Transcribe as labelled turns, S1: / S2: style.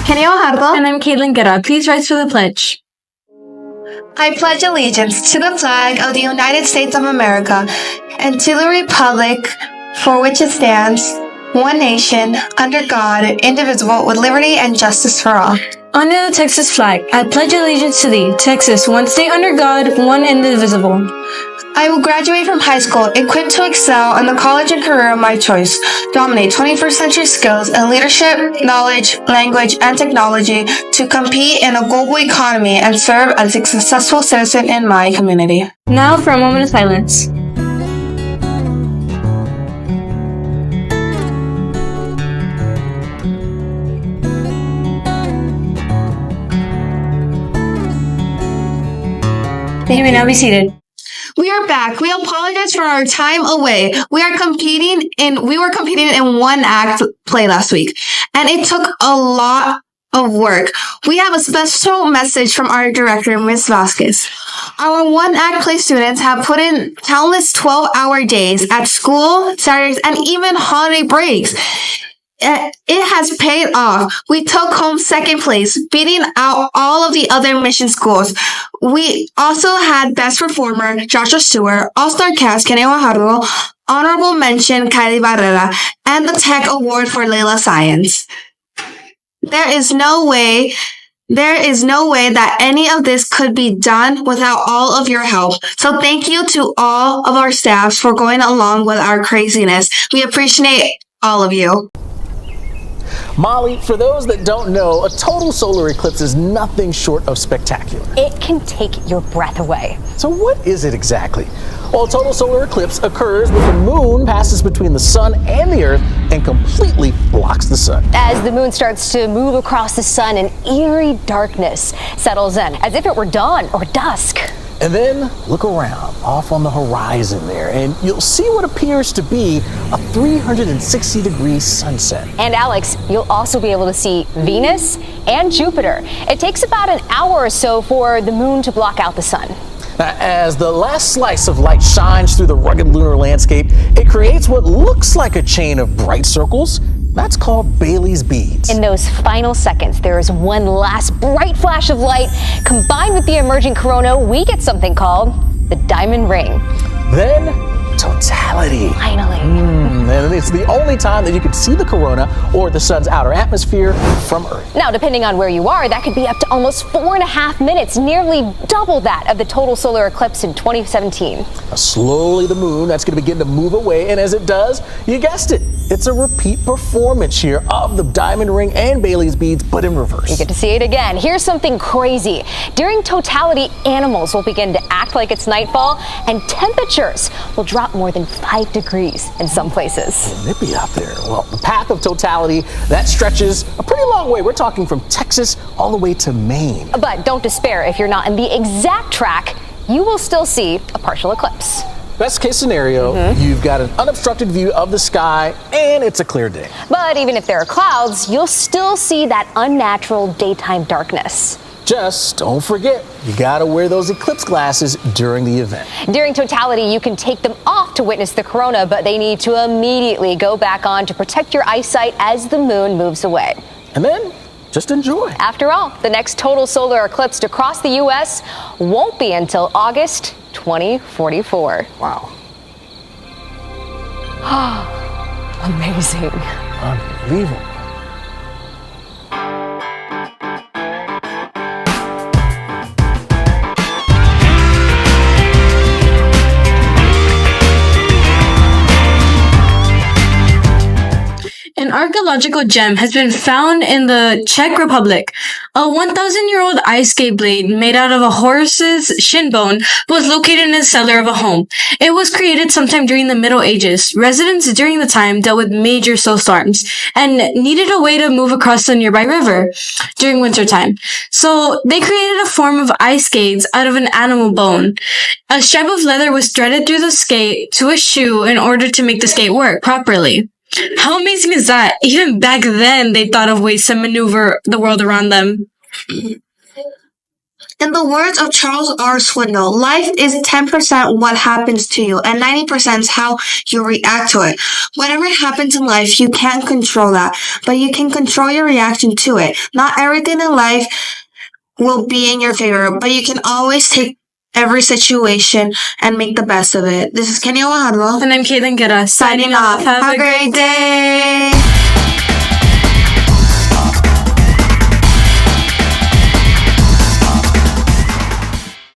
S1: And I'm Caitlin Guerra. Please rise for the pledge.
S2: I pledge allegiance to the flag of the United States of America and to the republic for which it stands, one nation, under God, indivisible, with liberty and justice for all.
S1: Under the Texas flag, I pledge allegiance to thee, Texas, one state under God, one indivisible.
S2: I will graduate from high school equipped to excel in the college and career of my choice, dominate 21st century skills in leadership, knowledge, language, and technology to compete in a global economy and serve as a successful citizen in my community.
S1: Now for a moment of silence. You may now be seated.
S2: We are back. We apologize for our time away. We were competing in one act play last week, and it took a lot of work. We have a special message from our director, Ms. Vasquez. Our one act play students have put in countless 12-hour days at school, Saturdays, and even holiday breaks. It has paid off. We took home second place, beating out all of the other mission schools. We also had Best Performer, Joshua Stewart, All-Star Cast, Kenny Guajardo, Honorable Mention, Kylie Barrera, and the Tech Award for Layla Science. There is no way that any of this could be done without all of your help. So thank you to all of our staffs for going along with our craziness. We appreciate all of you.
S3: Molly, for those that don't know, a total solar eclipse is nothing short of spectacular.
S4: It can take your breath away.
S3: So what is it exactly? Well, a total solar eclipse occurs when the moon passes between the sun and the earth and completely blocks the sun.
S4: As the moon starts to move across the sun, an eerie darkness settles in, as if it were dawn or dusk.
S3: And then look around off on the horizon there, and you'll see what appears to be a 360-degree sunset.
S4: And Alex, you'll also be able to see Venus and Jupiter. It takes about an hour or so for the moon to block out the sun.
S3: Now, as the last slice of light shines through the rugged lunar landscape, it creates what looks like a chain of bright circles. That's called Bailey's beads.
S4: In those final seconds, there is one last bright flash of light. Combined with the emerging corona, we get something called the diamond ring.
S3: Then, totality.
S4: Finally.
S3: And it's the only time that you can see the corona or the sun's outer atmosphere from Earth.
S4: Now, depending on where you are, that could be up to almost 4.5 minutes, nearly double that of the total solar eclipse in 2017.
S3: Slowly, the moon, that's going to begin to move away, and as it does, you guessed it, it's a repeat performance here of the diamond ring and Bailey's beads, but in reverse.
S4: You get to see it again. Here's something crazy. During totality, animals will begin to act like it's nightfall, and temperatures will drop more than 5 degrees in some places.
S3: Nippy out there. Well, the path of totality, that stretches a pretty long way. We're talking from Texas all the way to Maine.
S4: But don't despair. If you're not in the exact track, you will still see a partial eclipse.
S3: Best case scenario, you've got an unobstructed view of the sky and it's a clear day.
S4: But even if there are clouds, you'll still see that unnatural daytime darkness.
S3: Just don't forget, you gotta wear those eclipse glasses during the event.
S4: During totality, you can take them off to witness the corona, but they need to immediately go back on to protect your eyesight as the moon moves away.
S3: And then, just enjoy.
S4: After all, the next total solar eclipse to cross the U.S. won't be until August 2044.
S3: Wow.
S4: Amazing.
S3: Unbelievable.
S1: An archaeological gem has been found in the Czech Republic. A 1,000-year-old ice skate blade made out of a horse's shin bone was located in the cellar of a home. It was created sometime during the Middle Ages. Residents during the time dealt with major snowstorms and needed a way to move across the nearby river during wintertime. So they created a form of ice skates out of an animal bone. A strap of leather was threaded through the skate to a shoe in order to make the skate work properly. How amazing is that? Even back then, they thought of ways to maneuver the world around them.
S2: In the words of Charles R. Swindoll, life is 10% what happens to you and 90% is how you react to it. Whatever happens in life, you can't control that, but you can control your reaction to it. Not everything in life will be in your favor, but you can always take every situation and make the best of it. This is Kenya Wahadlo.
S1: And I'm Caitlin Guerra,
S2: Signing off. Have a great day.